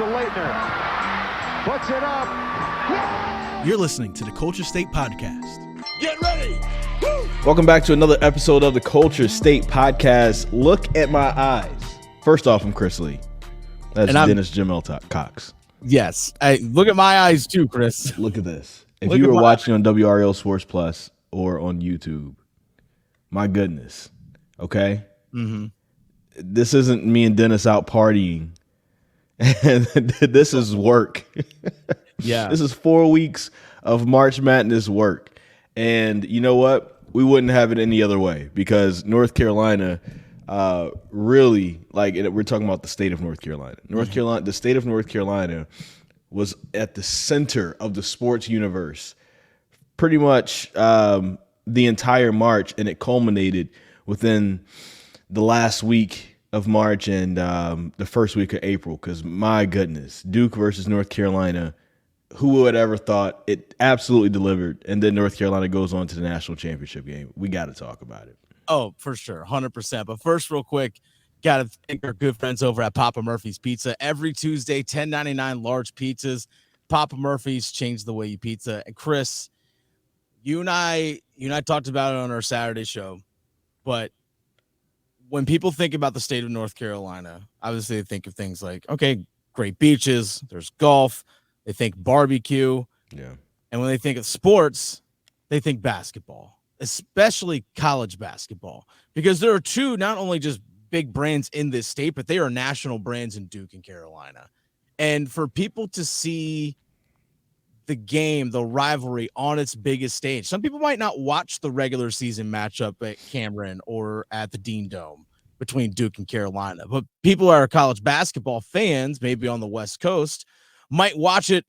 to Leitner. Puts it up. You're listening to the Culture State Podcast. Get ready. Woo! Welcome back to another episode of the Culture State Podcast. Look at my eyes. First off, I'm Chris Lee. That's Dennis Jamel Cox. Yes. Look at my eyes too, Chris. Look at this. If you were watching on WRL Sports Plus or on YouTube, my goodness. Okay? Mm-hmm. This isn't me and Dennis out partying. This is work. Yeah. This is 4 weeks of March Madness work. And you know what? We wouldn't have it any other way because North Carolina really, like, we're talking about the state of North Carolina. The state of North Carolina was at the center of the sports universe pretty much the entire March, and it culminated within the last week of March and the first week of April, because my goodness, Duke versus North Carolina, who would ever thought? It absolutely delivered, and then North Carolina goes on to the national championship game. We got to talk about it. Oh, for sure, 100%. But first, real quick, got to thank our good friends over at Papa Murphy's Pizza. Every Tuesday, $10.99 large pizzas. Papa Murphy's changed the way you pizza. And Chris, you and I talked about it on our Saturday show, but when people think about the state of North Carolina, obviously they think of things like, okay, great beaches, there's golf, they think barbecue. Yeah. And when they think of sports, they think basketball, especially college basketball, because there are two, not only just big brands in this state, but they are national brands in Duke and Carolina. And for people to see the game, the rivalry on its biggest stage. Some people might not watch the regular season matchup at Cameron or at the Dean Dome between Duke and Carolina, but people who are college basketball fans, maybe on the West Coast, might watch it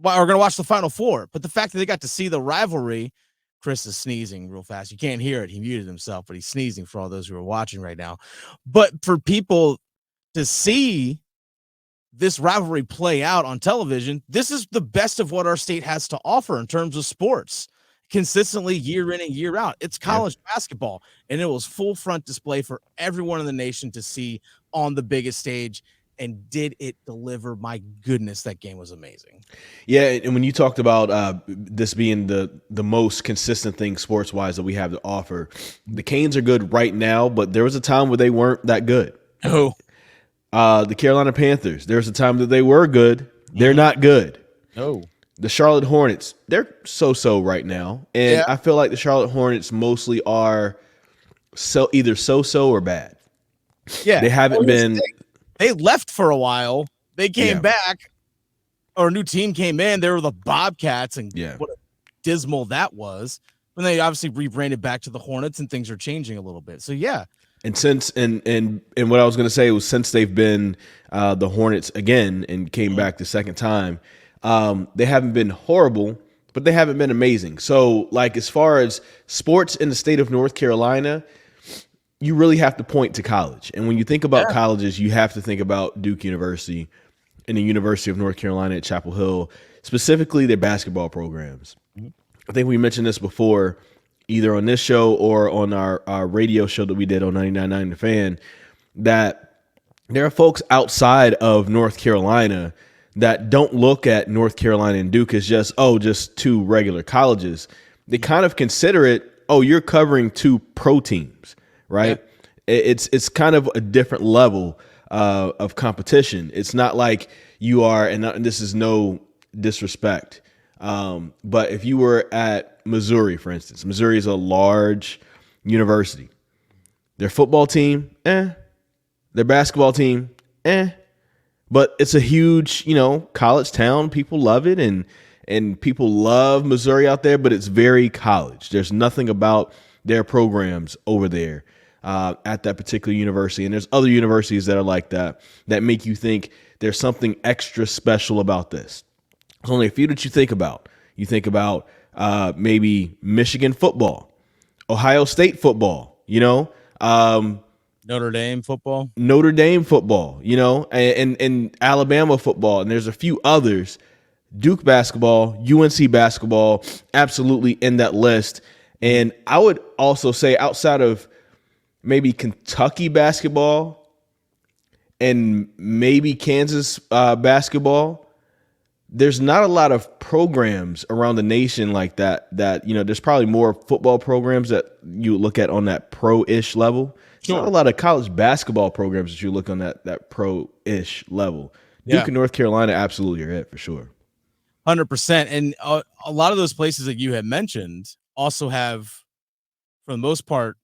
or are going to watch the Final Four. But the fact that they got to see the rivalry, Chris is sneezing real fast. You can't hear it. He muted himself, but he's sneezing for all those who are watching right now. But for people to see this rivalry play out on television, this is the best of what our state has to offer in terms of sports, consistently year in and year out. It's college basketball, and it was full front display for everyone in the nation to see on the biggest stage. And did it deliver? My goodness, that game was amazing. Yeah, and when you talked about this being the most consistent thing sports-wise that we have to offer, the Canes are good right now, but there was a time where they weren't that good. Oh. The Carolina Panthers, there's a time that they were good. They're not good. No. The Charlotte Hornets, they're so-so right now. And I feel like the Charlotte Hornets mostly are either so-so or bad. Yeah. They haven't been – they left for a while. They came back, or a new team came in. They were the Bobcats, and what a dismal that was. And they obviously rebranded back to the Hornets, and things are changing a little bit. So, yeah. And since and what I was going to say was since they've been the Hornets again and came back the second time, they haven't been horrible, but they haven't been amazing. So, like, as far as sports in the state of North Carolina, you really have to point to college. And when you think about colleges, you have to think about Duke University and the University of North Carolina at Chapel Hill, specifically their basketball programs. I think we mentioned this before, either on this show or on our radio show that we did on 99.9 The Fan, that there are folks outside of North Carolina that don't look at North Carolina and Duke as just two regular colleges. They kind of consider it, you're covering two pro teams. Right. Yeah. It's kind of a different level of competition. It's not like you are, and this is no disrespect, but if you were at Missouri, for instance, Missouri is a large university. Their football team, their basketball team, but it's a huge, college town. People love it, and people love Missouri out there, but it's very college. There's nothing about their programs over there at that particular university. And there's other universities that are like that make you think there's something extra special about this. There's only a few that you think about. You think about maybe Michigan football, Ohio State football, Notre Dame football, and Alabama football. And there's a few others. Duke basketball, UNC basketball, absolutely in that list. And I would also say outside of maybe Kentucky basketball, and maybe Kansas basketball, there's not a lot of programs around the nation like that, there's probably more football programs that you look at on that pro-ish level. Sure. Not a lot of college basketball programs that you look on that pro-ish level. Duke and North Carolina absolutely are it for sure. 100%. And a lot of those places that you had mentioned also have, for the most part,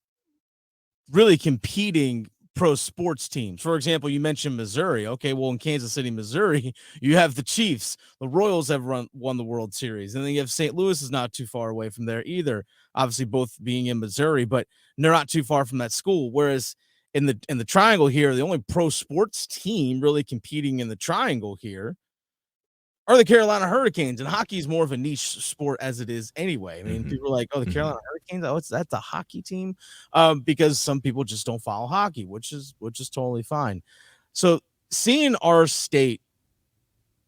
really competing pro sports teams. For example, you mentioned Missouri. Okay, well, in Kansas City, Missouri, you have the Chiefs. The Royals have won the World Series. And then you have St. Louis is not too far away from there either. Obviously, both being in Missouri, but they're not too far from that school. Whereas in the Triangle here, the only pro sports team really competing in the Triangle here are the Carolina Hurricanes, and hockey is more of a niche sport as it is anyway. I mean, people are like, "Oh, the Carolina Hurricanes, that's a hockey team," because some people just don't follow hockey, which is totally fine. So, seeing our state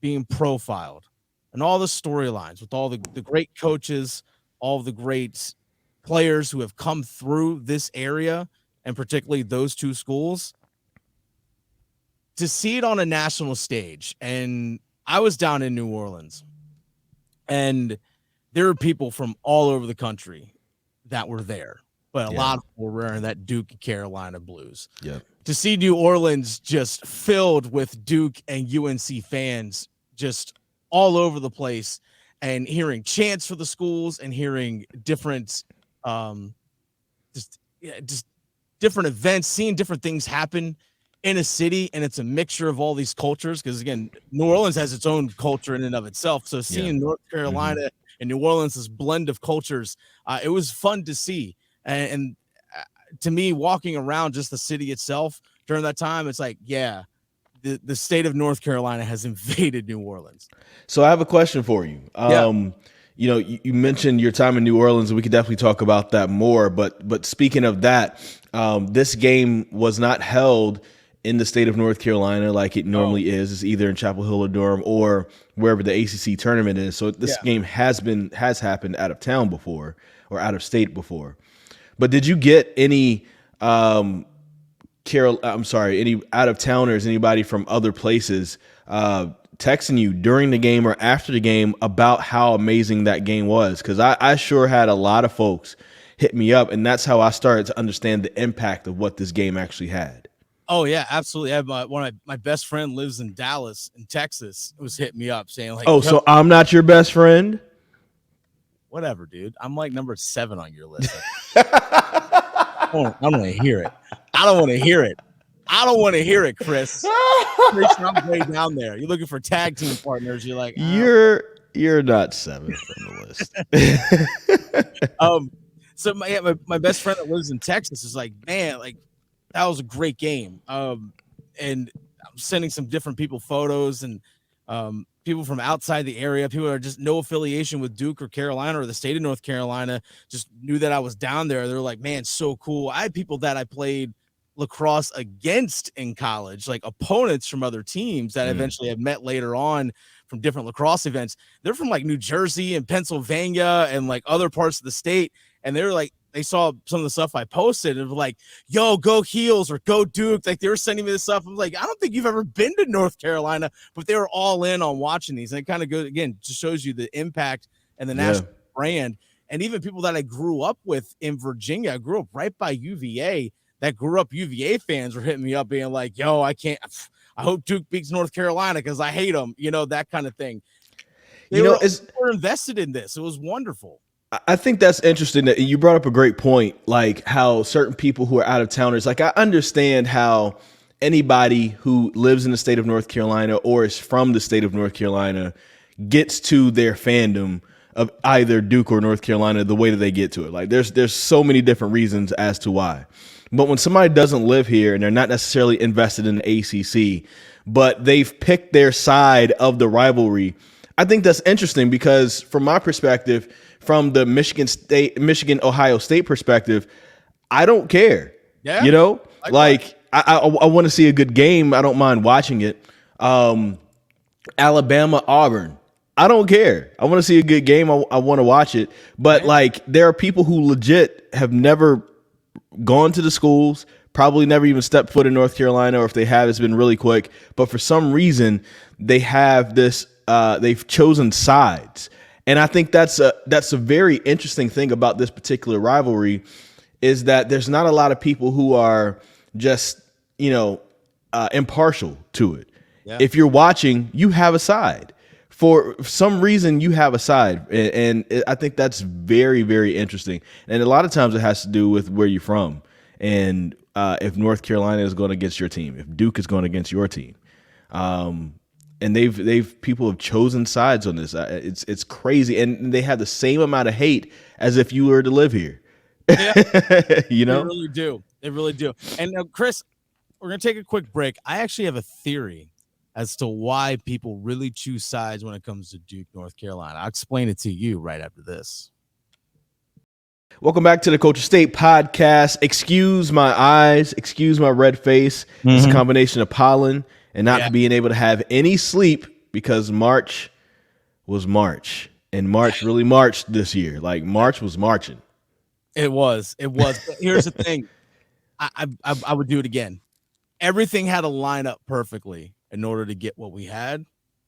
being profiled and all the storylines with all the great coaches, all the great players who have come through this area, and particularly those two schools, to see it on a national stage. And I was down in New Orleans, and there were people from all over the country that were there, but a lot of people were wearing that Duke Carolina blues. Yeah. To see New Orleans just filled with Duke and UNC fans just all over the place, and hearing chants for the schools and hearing different just different events, seeing different things happen in a city, and it's a mixture of all these cultures, because again, New Orleans has its own culture in and of itself. So seeing North Carolina and New Orleans, this blend of cultures, it was fun to see. And to me, walking around just the city itself during that time, it's like, the state of North Carolina has invaded New Orleans. So I have a question for you. You mentioned your time in New Orleans, and we could definitely talk about that more. But speaking of that, this game was not held in the state of North Carolina like it normally is. It's either in Chapel Hill or Durham or wherever the ACC tournament is. So this game has happened out of town before, or out of state before. But did you get any any out of towners, anybody from other places texting you during the game or after the game about how amazing that game was? Because I sure had a lot of folks hit me up, and that's how I started to understand the impact of what this game actually had. Oh yeah, absolutely. I have one of my best friend lives in Dallas, in Texas. Was hitting me up saying like, so I'm not your best friend? Whatever, dude. I'm like number 7 on your list. I don't want to hear it. I don't want to hear it. I don't want to hear it, Chris. I'm way down there. You're looking for tag team partners. You're like, you're not 7th on the list. So my best friend that lives in Texas is like, man, like that was a great game. And I'm sending some different people photos, and people from outside the area, people that are just no affiliation with Duke or Carolina or the state of North Carolina, just knew that I was down there. They're like, man, so cool. I had people that I played lacrosse against in college, like opponents from other teams that eventually have met later on from different lacrosse events. They're from like New Jersey and Pennsylvania and like other parts of the state. And they're like, they saw some of the stuff I posted and were like, yo, go Heels or go Duke. Like they were sending me this stuff. I'm like, I don't think you've ever been to North Carolina, but they were all in on watching these. And it kind of goes, again, just shows you the impact and the national brand. And even people that I grew up with in Virginia, I grew up right by UVA, that grew up UVA fans were hitting me up being like, yo, I hope Duke beats North Carolina because I hate them, that kind of thing. They were invested in this. It was wonderful. I think that's interesting that you brought up a great point, like how certain people who are out of towners, like I understand how anybody who lives in the state of North Carolina or is from the state of North Carolina gets to their fandom of either Duke or North Carolina the way that they get to it. Like there's so many different reasons as to why. But when somebody doesn't live here and they're not necessarily invested in the ACC, but they've picked their side of the rivalry, I think that's interesting because from my perspective, from the Michigan-Ohio State perspective, I don't care. Yeah. I want to see a good game. I don't mind watching it. Alabama-Auburn, I don't care. I want to see a good game. I want to watch it. But like there are people who legit have never gone to the schools, probably never even stepped foot in North Carolina, or if they have, it's been really quick. But for some reason, they have this. They've chosen sides, and I think that's a very interesting thing about this particular rivalry, is that there's not a lot of people who are just impartial to it. Yeah. If you're watching, you have a side. For some reason, you have a side, and I think that's very, very interesting. And a lot of times, it has to do with where you're from, and if North Carolina is going against your team, if Duke is going against your team, and people have chosen sides on this. It's crazy, and they have the same amount of hate as if you were to live here. Yeah. They really do. They really do. And now, Chris, we're gonna take a quick break. I actually have a theory as to why people really choose sides when it comes to Duke, North Carolina. I'll explain it to you right after this. Welcome back to the Culture State Podcast. Excuse my eyes, excuse my red face. It's a combination of pollen and not being able to have any sleep, because March was March, and March really marched this year. Like, March was marching. It was. But here's the thing. I would do it again. Everything had to line up perfectly in order to get what we had,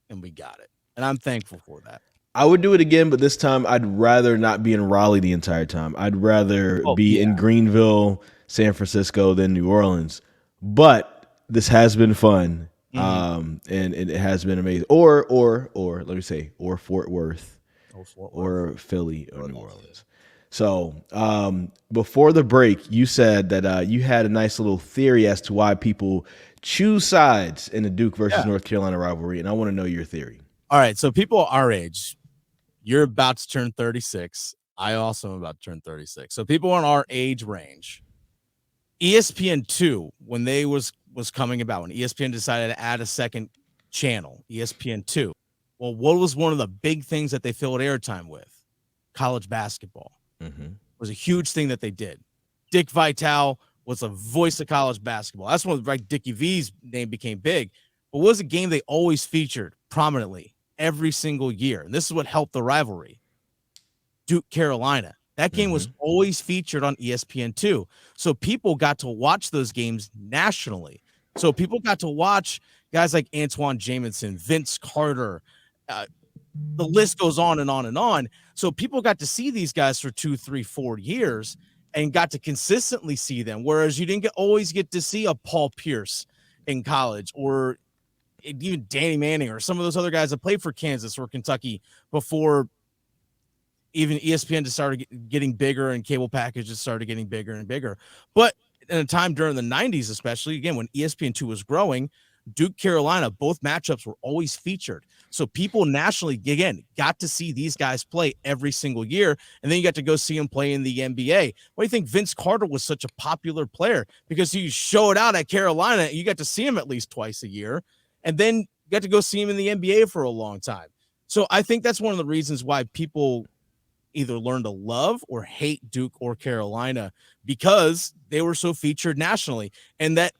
and we got it. And I'm thankful for that. I would do it again, but this time I'd rather not be in Raleigh the entire time. I'd rather be in Greenville, San Francisco than New Orleans. But this has been fun, and it has been amazing. Or let me say, or Fort Worth, or Philly, or New Orleans. So before the break, you said that you had a nice little theory as to why people choose sides in the Duke versus North Carolina rivalry, and I want to know your theory. All right, so people our age, you're about to turn 36. I also am about to turn 36. So people in our age range, ESPN2, when they was coming about, when ESPN decided to add a second channel, ESPN2, well, what was one of the big things that they filled airtime with? College basketball. Was a huge thing that they did. Dick Vitale was a voice of college basketball. That's when Dickie V's name became big. But what was a game they always featured prominently every single year? And this is what helped the rivalry. Duke, Carolina. That game was always featured on ESPN2. So people got to watch those games nationally. So people got to watch guys like Antoine Jamison, Vince Carter, the list goes on and on and on. So people got to see these guys for 2, 3, 4 years and got to consistently see them. Whereas you didn't always get to see a Paul Pierce in college, or even Danny Manning, or some of those other guys that played for Kansas or Kentucky before even ESPN just started getting bigger and cable packages started getting bigger and bigger. But in a time during the 90s, especially, again, when ESPN2 was growing, Duke, Carolina, both matchups were always featured. So people nationally, again, got to see these guys play every single year. And then you got to go see them play in the NBA. Why do you think Vince Carter was such a popular player? Because he showed out at Carolina. You got to see him at least twice a year. And then you got to go see him in the NBA for a long time. So I think that's one of the reasons why people either learn to love or hate Duke or Carolina, because they were so featured nationally. And that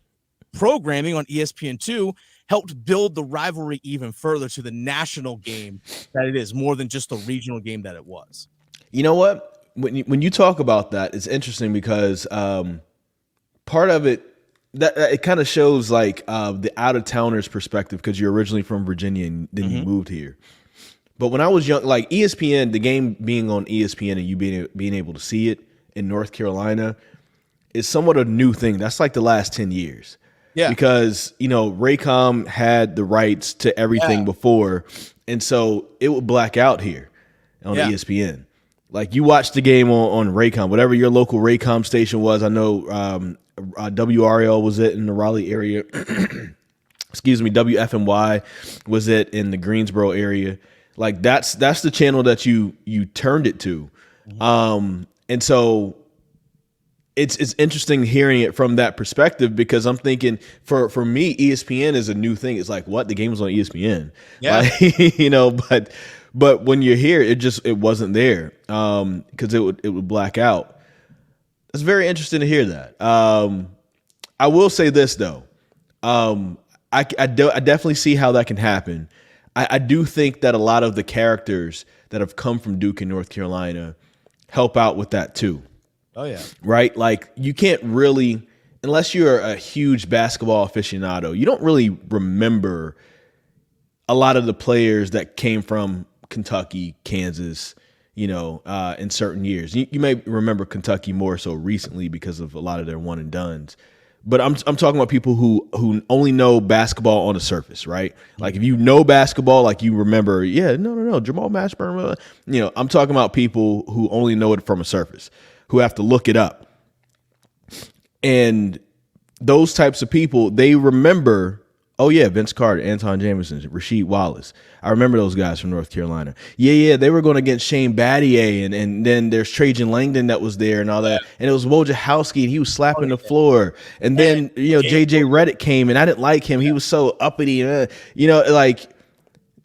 programming on ESPN2 helped build the rivalry even further to the national game that it is, more than just the regional game that it was. You know what? When you talk about that, it's interesting because part of it, that it kind of shows like the out-of-towners perspective, because you're originally from Virginia and then you moved here. But when I was young, like ESPN, the game being on ESPN and you being able to see it in North Carolina is somewhat a new thing. That's like the last 10 years. Yeah. Because, Raycom had the rights to everything before. And so it would black out here on ESPN. Like, you watch the game on Raycom, whatever your local Raycom station was. I know WRL was it in the Raleigh area. Excuse me, WFMY was it in the Greensboro area. Like, that's the channel that you turned it to. And so it's interesting hearing it from that perspective, because I'm thinking for me, ESPN is a new thing. It's like, what? The game was on ESPN. Yeah. Like, but when you're here, it wasn't there. Because it would black out. It's very interesting to hear that. I will say this though. I definitely see how that can happen. I do think that a lot of the characters that have come from Duke and North Carolina help out with that too. Oh, yeah. Right? Like, you can't really unless you're a huge basketball aficionado, you don't really remember a lot of the players that came from Kentucky, Kansas, in certain years. You may remember Kentucky more so recently because of a lot of their one and dones. But I'm talking about people who only know basketball on the surface, right? Like if you know basketball, like you remember, no, Jamal Mashburn. I'm talking about people who only know it from a surface, who have to look it up. And those types of people, they remember, oh yeah, Vince Carter, Anton Jameson, Rasheed Wallace. I remember those guys from North Carolina. Yeah, they were going against Shane Battier, and then there's Trajan Langdon that was there and all that. And it was Wojciechowski, and he was slapping the floor. And then, JJ Redick came, and I didn't like him. He was so uppity. Like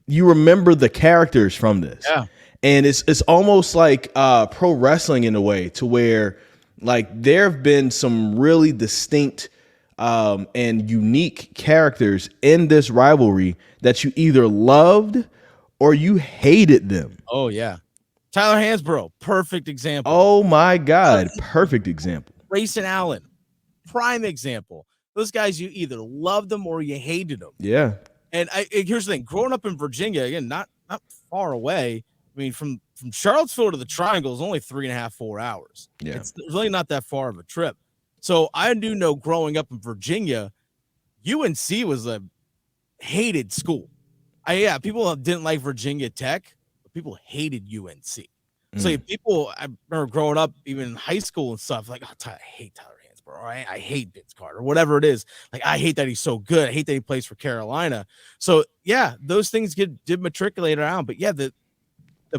you remember the characters from this. Yeah. And it's almost like pro wrestling in a way, to where like there have been some really distinct and unique characters in this rivalry that you either loved or you hated them. Oh, yeah. Tyler Hansbrough, perfect example. Oh, my God. Perfect example. Grayson Allen, prime example. Those guys, you either loved them or you hated them. Yeah. And here's the thing. Growing up in Virginia, again, not far away. I mean, from Charlottesville to the Triangle is only 3.5, 4 hours. Yeah. It's really not that far of a trip. So I do know growing up in Virginia, UNC was a hated school. People didn't like Virginia Tech, but people hated UNC. So people, I remember growing up, even in high school and stuff, like, I hate Tyler Hansbrough. I hate Vince Carter, whatever it is. Like, I hate that he's so good. I hate that he plays for Carolina. So, yeah, those things did matriculate around. But, yeah, the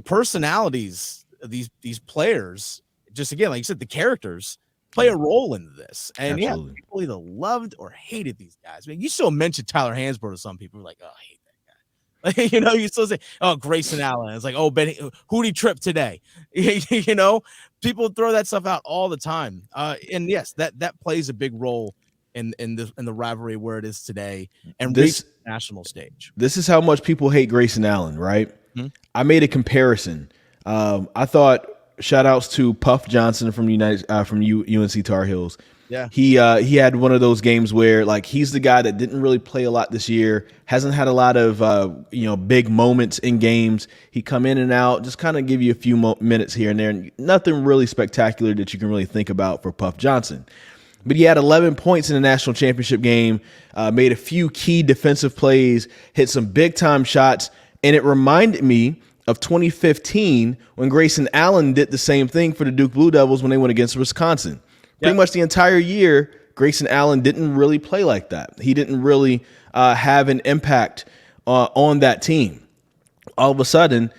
personalities of these players, just, again, like you said, the characters, play a role in this. And Absolutely. people either loved or hated these guys. I mean, you still mention Tyler Hansbrough to some people, like, oh, I hate that guy. Like, you still say, oh, Grayson Allen. It's like, oh, Benny, who'd he trip today? People throw that stuff out all the time. And yes, that plays a big role in the rivalry where it is today and this national stage. This is how much people hate Grayson Allen, right? Mm-hmm. I made a comparison. I thought, shout outs to Puff Johnson from UNC Tar Heels. Yeah. He had one of those games where, like, he's the guy that didn't really play a lot this year, hasn't had a lot of big moments in games. He come in and out, just kind of give you a few minutes here and there, and nothing really spectacular that you can really think about for Puff Johnson. But he had 11 points in the national championship game, made a few key defensive plays, hit some big time shots, and it reminded me of 2015 when Grayson Allen did the same thing for the Duke Blue Devils when they went against Wisconsin. Pretty much the entire year, Grayson Allen didn't really play like that. He didn't really have an impact on that team. All of a sudden,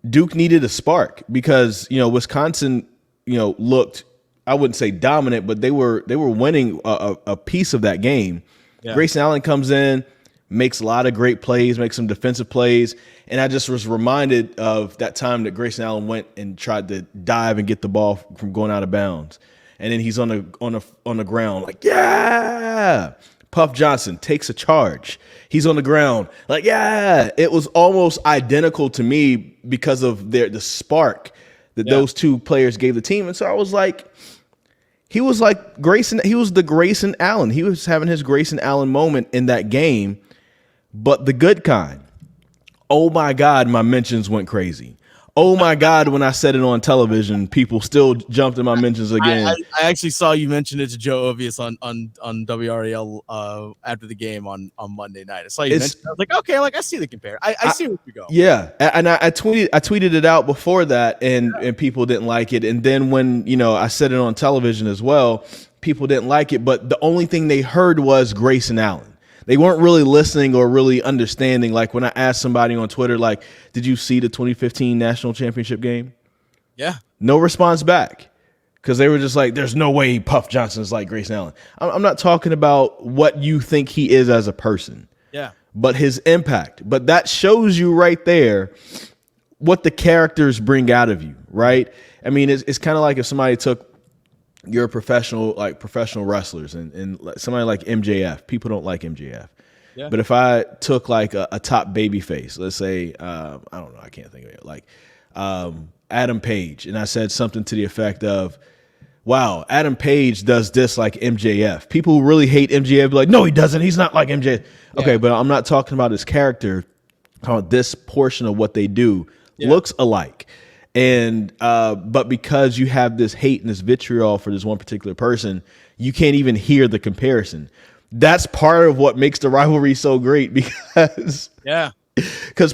Duke needed a spark because, Wisconsin, looked, I wouldn't say dominant, but they were winning a piece of that game. Yeah. Grayson Allen comes in, makes a lot of great plays, makes some defensive plays. And I just was reminded of that time that Grayson Allen went and tried to dive and get the ball from going out of bounds. And then he's on the ground like, yeah. Puff Johnson takes a charge. He's on the ground like, yeah. It was almost identical to me because of the spark that those two players gave the team. And so I was like, he was like Grayson. He was the Grayson Allen. He was having his Grayson Allen moment in that game, but the good kind. Oh my God, my mentions went crazy. Oh my God, when I said it on television, people still jumped in my mentions again. I actually saw you mention it to Joe Ovius on WRAL after the game on Monday night. I saw you mention it. I was like, okay, I see the compare. I see where you go. Yeah, and I tweeted it out before that, and people didn't like it. And then when I said it on television as well, people didn't like it. But the only thing they heard was Grayson Allen. They weren't really listening or really understanding. Like when I asked somebody on Twitter, like, did you see the 2015 national championship game? Yeah. No response back because they were just like, there's no way Puff Johnson's like Grayson Allen. I'm not talking about what you think he is as a person. Yeah. But his impact. But that shows you right there what the characters bring out of you, right? I mean, it's kind of like if somebody took you're professional wrestlers and somebody like MJF. People don't like MJF. Yeah. But if I took like a top baby face, let's say, I don't know, I can't think of it, like Adam Page, and I said something to the effect of, wow, Adam Page does this like MJF. People who really hate MJF be like, no, he doesn't. He's not like MJF. Yeah. Okay, but I'm not talking about his character. How this portion of what they do looks alike. And but because you have this hate and this vitriol for this one particular person, you can't even hear the comparison. That's part of what makes the rivalry so great because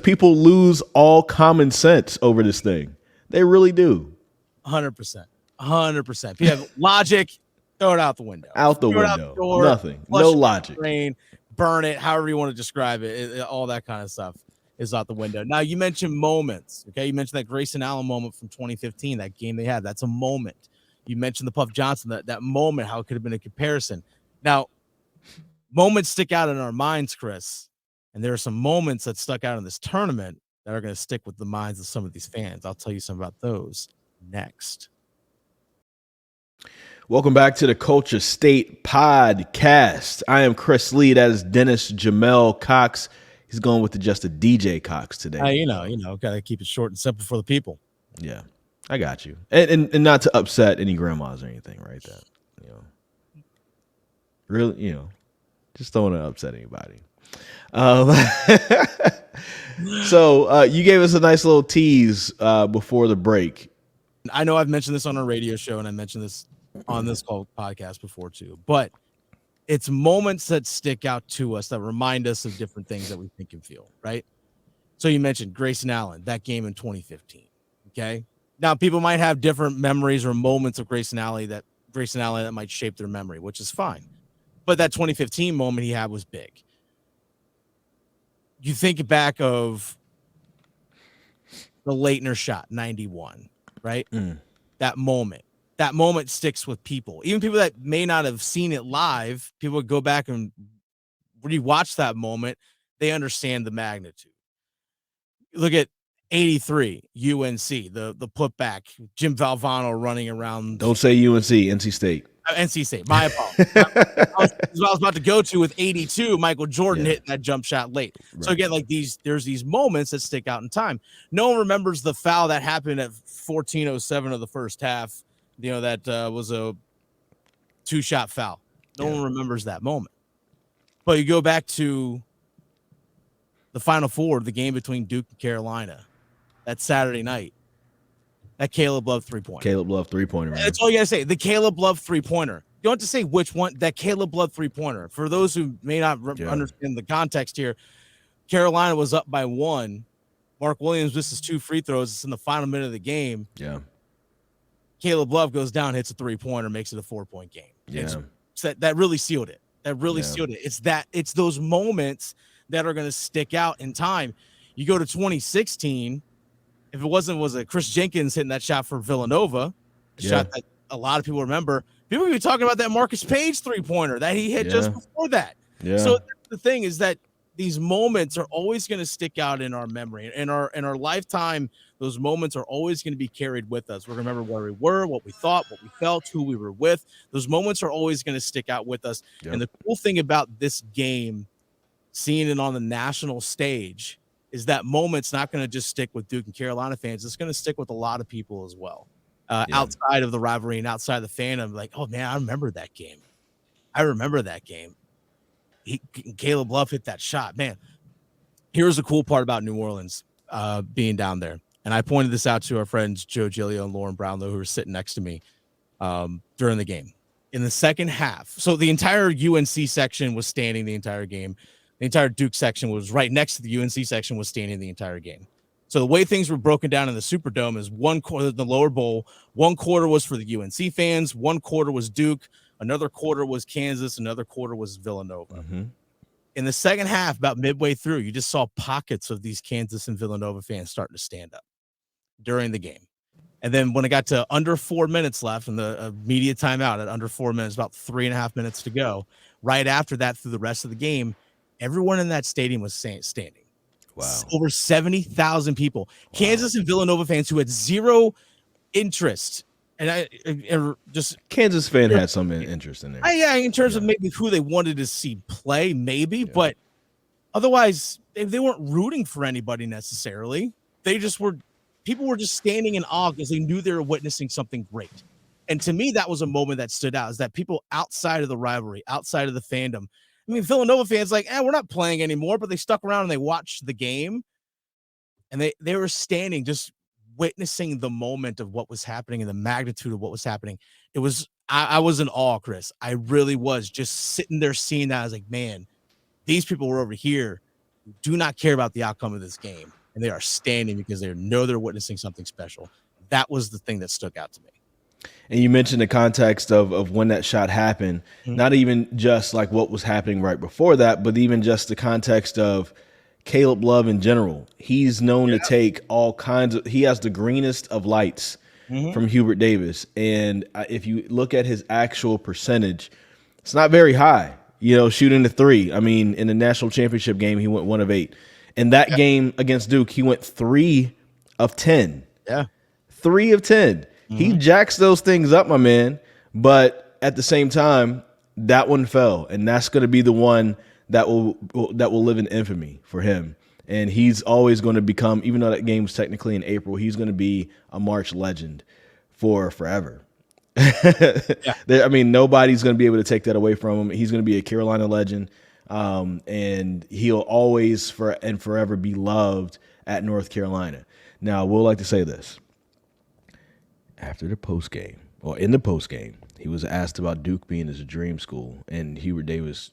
people lose all common sense over this thing. They really do. 100%. 100%. If you have logic, throw it out the window. Out the window. Door, nothing. No logic. Brain, burn it, however you want to describe it. All that kind of stuff is out the window. Now, you mentioned moments. Okay, you mentioned that Grayson Allen moment from 2015, that game they had. That's a moment. You mentioned the Puff Johnson, that moment, how it could have been a comparison. Now, moments stick out in our minds, Chris, and there are some moments that stuck out in this tournament that are going to stick with the minds of some of these fans. I'll tell you some about those next. Welcome back to the Culture State Podcast. I am Chris Lee. That is Dennis Jamel Cox. He's going with just a DJ Cox today. You know, got to keep it short and simple for the people. Yeah, I got you. And not to upset any grandmas or anything, right? That, really, just don't want to upset anybody. So you gave us a nice little tease before the break. I know I've mentioned this on our radio show, and I mentioned this on this podcast before too, but it's moments that stick out to us that remind us of different things that we think and feel, right? So you mentioned Grayson Allen, that game in 2015. Okay. Now people might have different memories or moments of Grayson Allen that might shape their memory, which is fine. But that 2015 moment he had was big. You think back of the Leitner shot, 91, right? That moment sticks with people. Even people that may not have seen it live, people would go back and rewatch that moment. They understand the magnitude. Look at 83 UNC, the putback, Jim Valvano running around. Don't say UNC, NC State. NC State, my apologies. I was about to go to with 82, Michael Jordan hitting that jump shot late. Right. So again, like there's these moments that stick out in time. No one remembers the foul that happened at 14:07 of the first half. That was a 2-shot foul. No one remembers that moment. But you go back to the Final Four, the game between Duke and Carolina, that Saturday night. That Caleb Love three-pointer. Caleb Love three-pointer. That's all you got to say. The Caleb Love three-pointer. You don't have to say which one. That Caleb Love three-pointer. For those who may not understand the context here, Carolina was up by 1. Mark Williams misses 2 free throws. It's in the final minute of the game. Yeah. Caleb Love goes down, hits a three-pointer, makes it a 4-point game. Yeah. That really sealed it. Sealed it. It's those moments that are going to stick out in time. You go to 2016. If it was it Chris Jenkins hitting that shot for Villanova, a shot that a lot of people remember. People will be talking about that Marcus Page three-pointer that he hit just before that. Yeah. So the thing is that these moments are always going to stick out in our memory. In our lifetime, those moments are always going to be carried with us. We're going to remember where we were, what we thought, what we felt, who we were with. Those moments are always going to stick out with us. Yep. And the cool thing about this game, seeing it on the national stage, is that moment's not going to just stick with Duke and Carolina fans. It's going to stick with a lot of people as well, outside of the rivalry and outside of the fandom. Like, oh, man, I remember that game. Caleb Love hit that shot. Man, here's the cool part about New Orleans being down there. And I pointed this out to our friends Joe Giglio and Lauren Brownlow, who were sitting next to me during the game. In the second half, so the entire UNC section was standing the entire game. The entire Duke section was right next to the UNC section, was standing the entire game. So the way things were broken down in the Superdome is one quarter, the lower bowl, one quarter was for the UNC fans, one quarter was Duke, another quarter was Kansas, another quarter was Villanova. Mm-hmm. In the second half, about midway through, you just saw pockets of these Kansas and Villanova fans starting to stand up during the game. And then when it got to under 4 minutes left and the media timeout at under 4 minutes, about 3.5 minutes to go, right after that through the rest of the game, everyone in that stadium was standing. Wow. Over 70,000 people. Wow. Kansas and Villanova fans who had zero interest. And I just Kansas fan had some interest in there. In terms of maybe who they wanted to see play, maybe, but otherwise they weren't rooting for anybody necessarily. They just were. People were just standing in awe because they knew they were witnessing something great. And to me, that was a moment that stood out, is that people outside of the rivalry, outside of the fandom, I mean, Villanova fans like, we're not playing anymore, but they stuck around and they watched the game, and they were standing just witnessing the moment of what was happening and the magnitude of what was happening. It was, I was in awe, Chris. I really was just sitting there seeing that. I was like, man, these people were over here who do not care about the outcome of this game, and they are standing because they know they're witnessing something special. That was the thing that stuck out to me. And you mentioned the context of when that shot happened, not even just like what was happening right before that, but even just the context of Caleb Love in general. He's known to take all kinds of – he has the greenest of lights from Hubert Davis. And if you look at his actual percentage, it's not very high, shooting the three. I mean, in the national championship game, he went 1 of 8. In that game against Duke, he went 3 of 10. Yeah. 3 of 10. He jacks those things up, my man. But at the same time, that one fell, and that's going to be the one that will live in infamy for him. And he's always going to become, even though that game was technically in April, he's going to be a March legend for forever. I mean, nobody's going to be able to take that away from him. He's going to be a Carolina legend, and he'll always forever be loved at North Carolina. Now, I will like to say this. After the postgame, or in the postgame, he was asked about Duke being his dream school, and Hubert Davis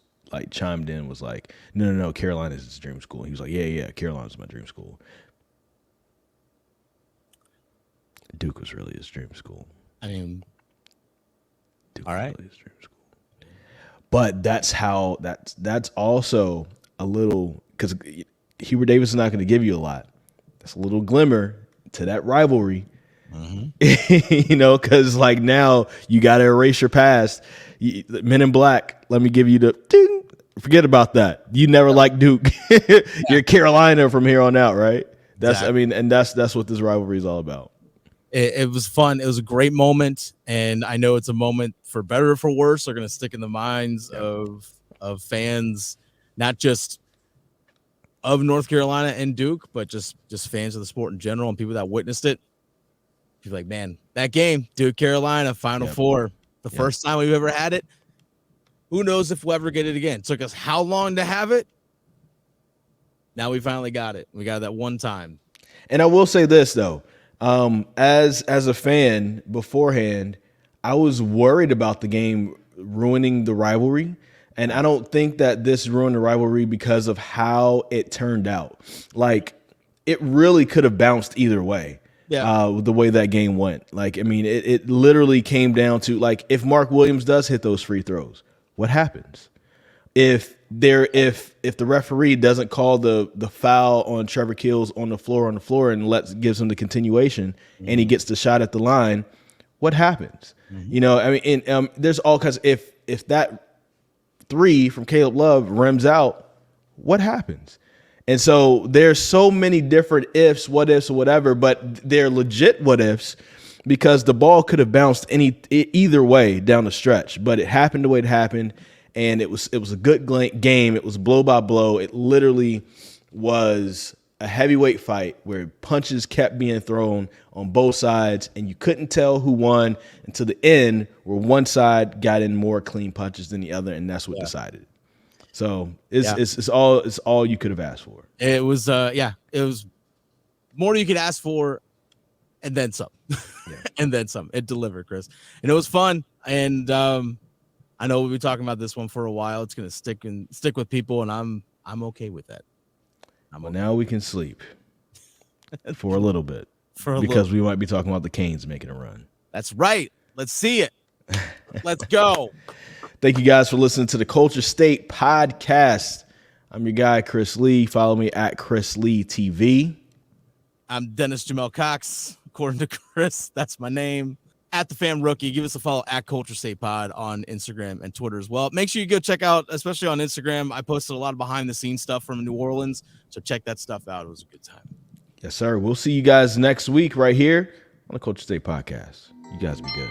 chimed in, was like, no, Carolina is his dream school. He was like, yeah, Carolina's my dream school. Duke was really his dream school. I mean, Duke all right. Was really his dream school. But that's also a little, because Hubert Davis is not going to give you a lot. That's a little glimmer to that rivalry. Because now you got to erase your past. Men in Black, let me give you the ding. Forget about that. You never liked Duke. You're Carolina from here on out, right? That's exactly. I mean, and that's what this rivalry is all about. It was fun. It was a great moment, and I know it's a moment for better or for worse. They're going to stick in the minds of fans, not just of North Carolina and Duke, but just fans of the sport in general and people that witnessed it. People like, man, that game, Duke Carolina, Final Four, the first time we've ever had it. Who knows if we'll ever get it again? It took us how long to have it? Now we finally got it. We got it that one time. And I will say this though, as a fan beforehand, I was worried about the game ruining the rivalry. And I don't think that this ruined the rivalry because of how it turned out. It really could have bounced either way. The way that game went. It literally came down to if Mark Williams does hit those free throws, what happens? If the referee doesn't call the foul on Trevor Keels on the floor and gives him the continuation and he gets the shot at the line, what happens? There's all kinds. If that 3 from Caleb Love rims out, what happens? And so there's so many different ifs, what ifs, or whatever, but they're legit what ifs because the ball could have bounced either way down the stretch. But it happened the way it happened, and it was a good game. It was blow by blow. It literally was a heavyweight fight where punches kept being thrown on both sides, and you couldn't tell who won until the end, where one side got in more clean punches than the other, and that's what decided. So it's all you could have asked for. It was it was more than you could ask for, and then some, and then some. It delivered, Chris, and it was fun. And I know we'll be talking about this one for a while. It's gonna stick with people, and I'm okay with that. Now we can sleep for a little bit because we might be talking about the Canes making a run. That's right. Let's see it. Let's go. Thank you guys for listening to the Culture State Podcast. I'm your guy, Chris Lee. Follow me at Chris Lee TV. I'm Dennis Jamel Cox. According to Chris, that's my name. At the Fam Rookie. Give us a follow at Culture State Pod on Instagram and Twitter as well. Make sure you go check out, especially on Instagram. I posted a lot of behind the scenes stuff from New Orleans, so check that stuff out. It was a good time. Yes, sir. We'll see you guys next week right here on the Culture State Podcast. You guys be good.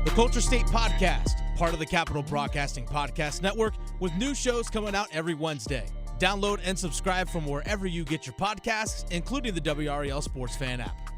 The Culture State Podcast, part of the Capital Broadcasting Podcast Network, with new shows coming out every Wednesday. Download and subscribe from wherever you get your podcasts, including the WREL Sports Fan app.